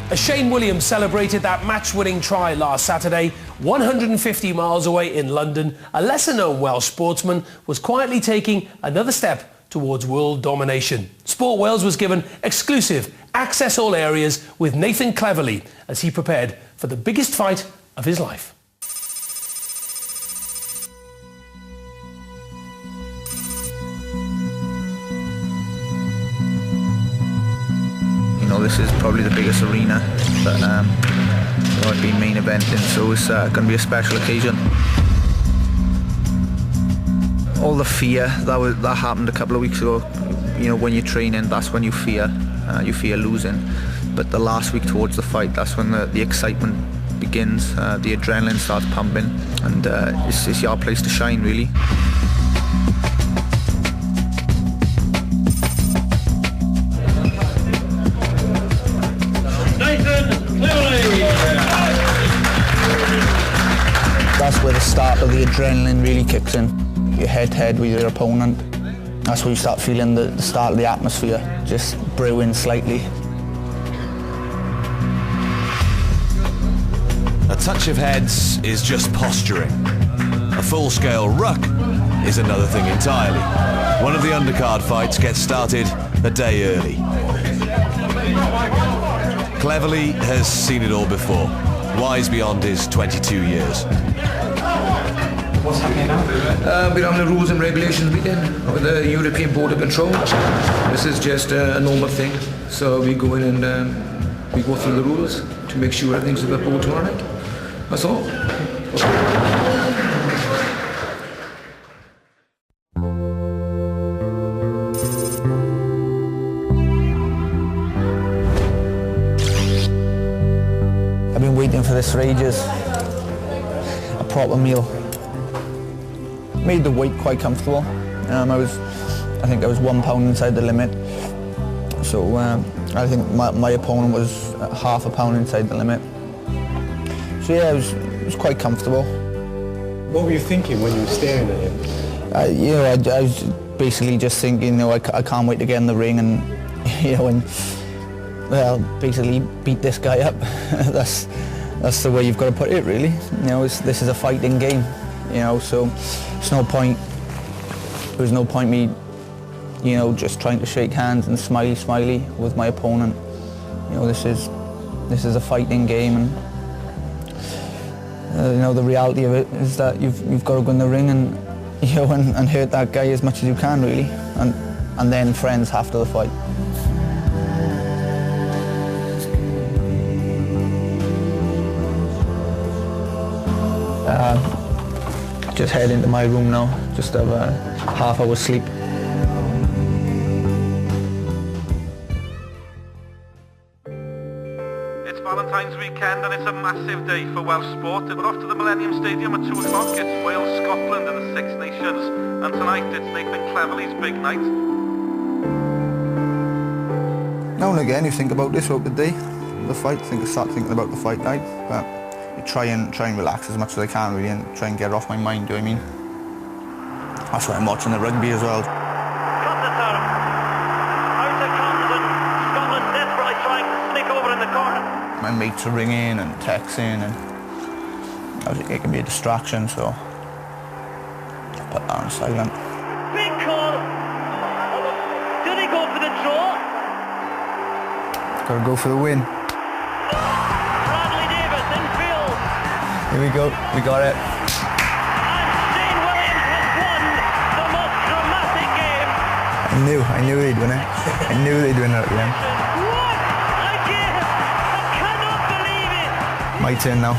As Shane Williams celebrated that match-winning try last Saturday, 150 miles away in London, a lesser-known Welsh sportsman was quietly taking another step towards world domination. Sport Wales was given exclusive access all areas with Nathan Cleverly as he prepared for the biggest fight of his life. You know, this is probably the biggest arena that I've been main eventing, so it's going to be a special occasion. All the fear that happened a couple of weeks ago, you know, when you're training, that's when you fear losing. But the last week towards the fight, that's when the excitement begins, the adrenaline starts pumping, and it's your place to shine, really. That's where the start of the adrenaline really kicks in. You're head-to-head with your opponent. That's where you start feeling the start of the atmosphere, just brewing slightly. A touch of heads is just posturing. A full-scale ruck is another thing entirely. One of the undercard fights gets started a day early. Cleverly has seen it all before, wise beyond his 22 years. What's happening now? We're on the rules and regulations meeting with the European Border Control. This is just a normal thing. So we go in and we go through the rules to make sure everything's above board tomorrow night. That's all. I've been waiting for this for ages. A proper meal. Made the weight quite comfortable. I think I was 1 pound inside the limit. So I think my opponent was half a pound inside the limit. So yeah, it was quite comfortable. What were you thinking when you were staring at him? You know, I was basically just thinking, you know, I can't wait to get in the ring and, you know, and well, basically beat this guy up. That's the way you've got to put it, really. You know, this is a fighting game. You know, so there's no point. There was no point me, you know, just trying to shake hands and smiley with my opponent. You know, this is a fighting game, and you know, the reality of it is that you've got to go in the ring and, you know, and hurt that guy as much as you can, really, and then friends after the fight. Just head into my room now, just have a half hour's sleep. It's Valentine's weekend and it's a massive day for Welsh sport. We're off to the Millennium Stadium at 2 o'clock. It's Wales, Scotland and the Six Nations. And tonight it's Nathan Cleverly's big night. Now and again you think about this throughout the day, the fight, start thinking about the fight night. But try and relax as much as I can, really, and try and get it off my mind, do you know what I mean? That's why I'm watching the rugby as well. Cut the serve. Out it comes and Scotland desperately trying to sneak over in the corner. My mates are ringing and texting, and it can be a distraction, so I'll put that on silent. Big call. Do they go for the draw? Gotta go for the win. Here we go, we got it. And Shane Williams has won the most dramatic game. I knew they'd win it. I knew they'd win it at the end. What a game! I cannot believe it! My turn now.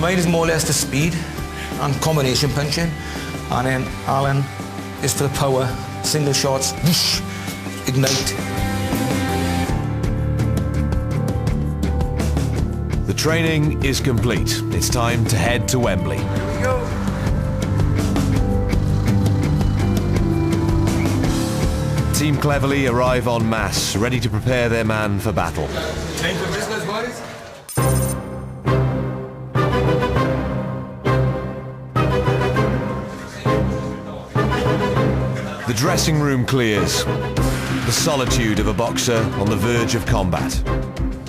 Mine is more or less the speed and combination punching, and then Alan is for the power, single shots, whoosh, ignite. The training is complete. It's time to head to Wembley. Here we go. Team Cleverly arrive en masse, ready to prepare their man for battle. Change the business, boys. The dressing room clears. The solitude of a boxer on the verge of combat.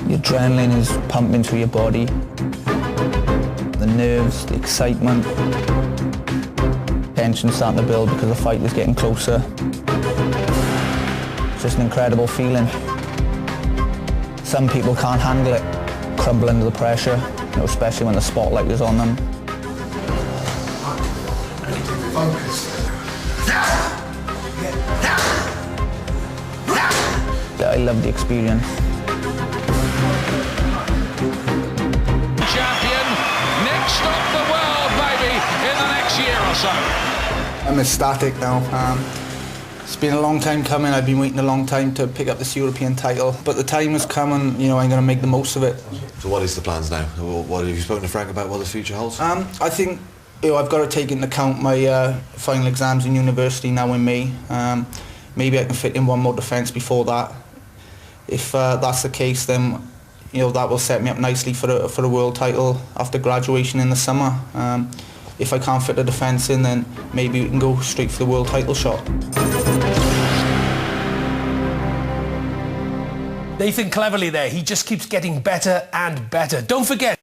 The adrenaline is pumping through your body. The nerves, the excitement. Tension's starting to build because the fight is getting closer. It's just an incredible feeling. Some people can't handle it, crumble under the pressure, especially when the spotlight is on them. I love the experience. Champion, next up the world maybe in the next year or so. I'm ecstatic now. It's been a long time coming. I've been waiting a long time to pick up this European title, but the time has come and I'm going to make the most of it. So what is the plans now? What have you spoken to Frank about what the future holds? I think I've got to take into account my final exams in university now in May. Maybe I can fit in one more defence before that. If that's the case, then that will set me up nicely for a world title after graduation in the summer. If I can't fit the defence in, then maybe we can go straight for the world title shot. Nathan Cleverly there, he just keeps getting better and better. Don't forget,